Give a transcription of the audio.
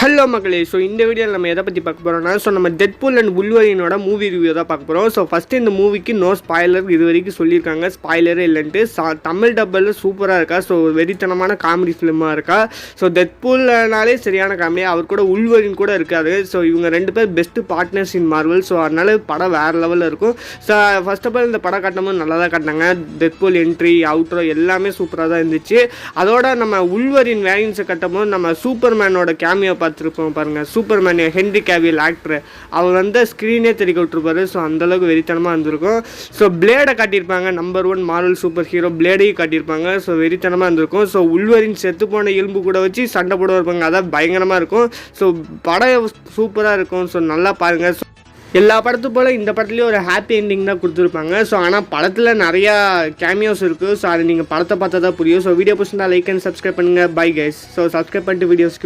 Hello மக்களே, so இந்த வீடியோவில் நம்ம எதை பற்றி பார்க்க போகிறோம்னா, நம்ம டெட்பூல் அண்ட் வுல்வரினோட மூவி ரிவ்யூ தான் பார்க்க போகிறோம். ஸோ ஃபஸ்ட்டு இந்த மூவிக்கு நோ ஸ்பாய்லர் இது வரைக்கும் சொல்லியிருக்காங்க, ஸ்பாய்லரே இல்லைன்ட்டு. தமிழ் டப்பில் சூப்பராக இருக்கா. ஸோ வெறித்தனமான காமெடி ஃபிலிமாக இருக்கா. ஸோ டெட்பூல்னாலே சரியான காமெடி, அவர் கூட வுல்வரின் கூட இருக்காது. ஸோ இவங்க ரெண்டு பேர் பெஸ்ட்டு பார்ட்னர்ஸ் இன் மார்வல். ஸோ அதனால படம் வேறு லெவலில் இருக்கும். ஸோ ஃபர்ஸ்ட் ஆஃப் ஆல் இந்த படம் காட்டும்போது நல்லா தான் காட்டினாங்க. டெட்பூல் என்ட்ரி, அவுட்ரோ எல்லாமே சூப்பராக தான் இருந்துச்சு. அதோட நம்ம வுல்வரின் வேரியன்ஸை கட்டும்போது நம்ம சூப்பர்மேனோட கேமியோ பார்த்துருப்போம் பாருங்கள். சூப்பர்மேன் ஹென்ரி கேவில் ஆக்டர், அவர் வந்து ஸ்க்ரீனே தெரிய விட்டுருப்பாரு. ஸோ அந்தளவுக்கு வெறித்தனமாக இருந்திருக்கும். ஸோ பிளேடை காட்டியிருப்பாங்க, நம்பர் 1 மார்வல் சூப்பர் ஹீரோ பிளேடையும் காட்டியிருப்பாங்க. ஸோ வெறித்தனமாக இருந்திருக்கும். ஸோ வுல்வரின் செத்து போன எலும்பு கூட வச்சு சண்டை போட இருப்பாங்க, அதான் பயங்கரமாக இருக்கும். ஸோ படம் சூப்பராக இருக்கும். ஸோ நல்லா பாருங்கள். எல்லா படத்து போல் இந்த படத்துலேயும் ஒரு ஹாப்பி எண்டிங் தான் கொடுத்துருப்பாங்க. ஸோ ஆனால் படத்தில் நிறையா கேமியோஸ் இருக்குது. ஸோ அது நீங்கள் படத்தை பார்த்தா தான் புரியும். ஸோ வீடியோ பிடிச்சிருந்தா லைக் அண்ட் சப்ஸ்கிரைப் பண்ணுங்கள். Bye guys. ஸோ சப்ஸ்கிரைப் பண்ணிட்டு வீடியோஸ்க்கு